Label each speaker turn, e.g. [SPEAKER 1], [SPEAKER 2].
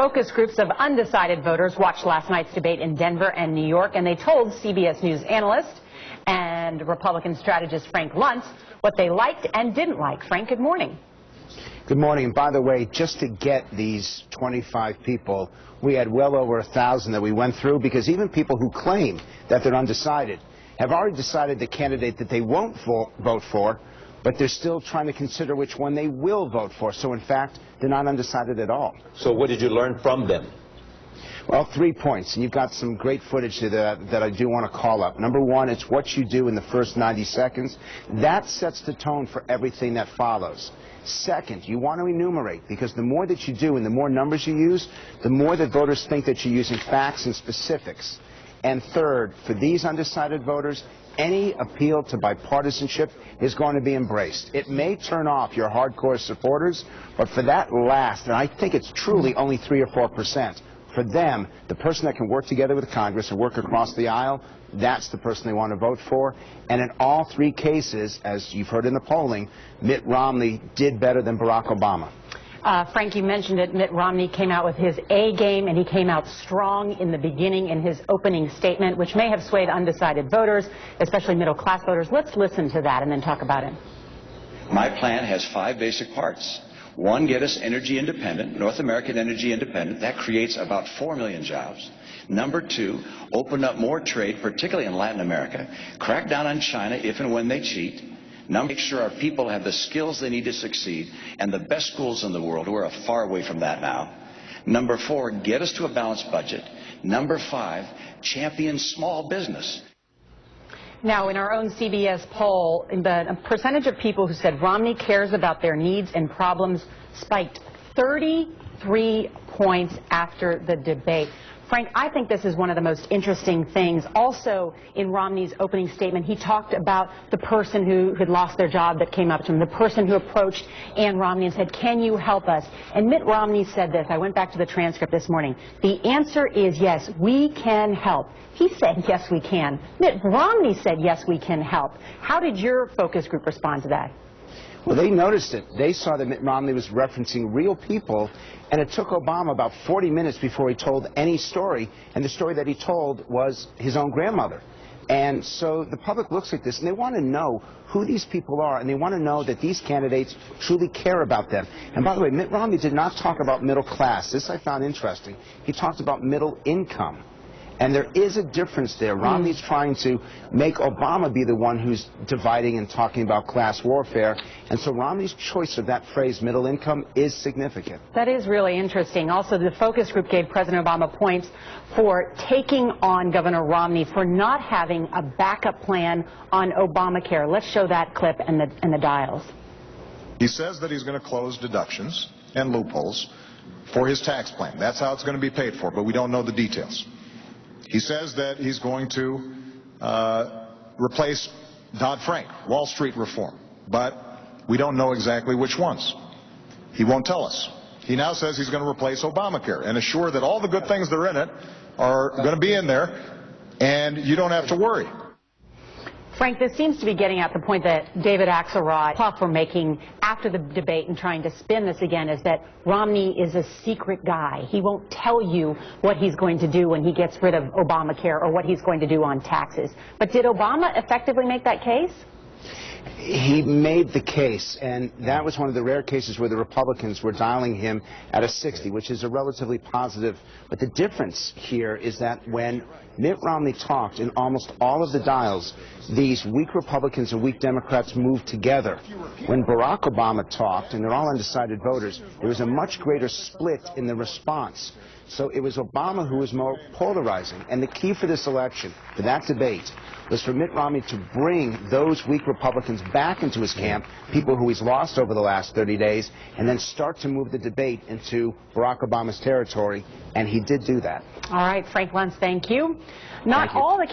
[SPEAKER 1] Focus groups of undecided voters watched last night's debate in Denver and New York, and they told CBS News analyst and Republican strategist Frank Luntz what they liked and didn't like. Frank, good morning.
[SPEAKER 2] Good morning. And by the way, just to get these 25 people, we had well over 1,000 that we went through, because even people who claim that they're undecided have already decided the candidate that they won't vote for, but they're still trying to consider which one they will vote for. So, in fact, they're not undecided at all.
[SPEAKER 3] So what did you learn from them?
[SPEAKER 2] Well, 3 points, and you've got some great footage that I do want to call up. Number one, it's what you do in the first 90 seconds. That sets the tone for everything that follows. Second, you want to enumerate, because the more that you do and the more numbers you use, the more that voters think that you're using facts and specifics. And third, for these undecided voters, any appeal to bipartisanship is going to be embraced. It may turn off your hardcore supporters, but for that last, and I think it's truly only 3 or 4%, for them, the person that can work together with Congress and work across the aisle, that's the person they want to vote for. And in all 3 cases, as you've heard in the polling, Mitt Romney did better than Barack Obama.
[SPEAKER 1] Frank, you mentioned it. Mitt Romney came out with his A game, and he came out strong in the beginning in his opening statement, which may have swayed undecided voters, especially middle-class voters. Let's listen to that and then talk about it.
[SPEAKER 4] My plan has 5 basic parts. 1, get us energy independent, North American energy independent. That creates about 4 million jobs. Number 2, open up more trade, particularly in Latin America. Crack down on China if and when they cheat. Number 3, make sure our people have the skills they need to succeed, and the best schools in the world. We're far away from that now. Number 4, get us to a balanced budget. Number 5, champion small business.
[SPEAKER 1] Now, in our own CBS poll, the percentage of people who said Romney cares about their needs and problems spiked 33 points after the debate. Frank, I think this is one of the most interesting things. Also, in Romney's opening statement, he talked about the person who had lost their job that came up to him, the person who approached Ann Romney and said, "Can you help us?" And Mitt Romney said this. I went back to the transcript this morning. The answer is yes, we can help. He said, yes, we can. Mitt Romney said, yes, we can help. How did your focus group respond to that?
[SPEAKER 2] Well, they noticed it. They saw that Mitt Romney was referencing real people, and it took Obama about 40 minutes before he told any story, and the story that he told was his own grandmother. And so the public looks at this, and they want to know who these people are, and they want to know that these candidates truly care about them. And by the way, Mitt Romney did not talk about middle class. This I found interesting. He talked about middle income. And there is a difference there. Romney's trying to make Obama be the one who's dividing and talking about class warfare. And so Romney's choice of that phrase, middle income, is significant.
[SPEAKER 1] That is really interesting. Also, the focus group gave President Obama points for taking on Governor Romney for not having a backup plan on Obamacare. Let's show that clip and the dials.
[SPEAKER 5] He says that he's going to close deductions and loopholes for his tax plan. That's how it's going to be paid for, but we don't know the details. He says that he's going to replace Dodd-Frank, Wall Street reform, but we don't know exactly which ones. He won't tell us. He now says he's going to replace Obamacare and assure that all the good things that are in it are going to be in there, and you don't have to worry.
[SPEAKER 1] Frank, this seems to be getting at the point that David Axelrod were making after the debate and trying to spin this again, is that Romney is a secret guy. He won't tell you what he's going to do when he gets rid of Obamacare or what he's going to do on taxes. But did Obama effectively make that case?
[SPEAKER 2] He made the case, and that was one of the rare cases where the Republicans were dialing him at a 60, which is a relatively positive. But the difference here is that when Mitt Romney talked in almost all of the dials, these weak Republicans and weak Democrats moved together. When Barack Obama talked, and they're all undecided voters, there was a much greater split in the response. So it was Obama who was more polarizing. And the key for this election, for that debate, was for Mitt Romney to bring those weak Republicans back into his camp, people who he's lost over the last 30 days, and then start to move the debate into Barack Obama's territory. And he did do that.
[SPEAKER 1] All right, Frank Luntz, thank you. Not
[SPEAKER 2] Thank you.
[SPEAKER 1] all the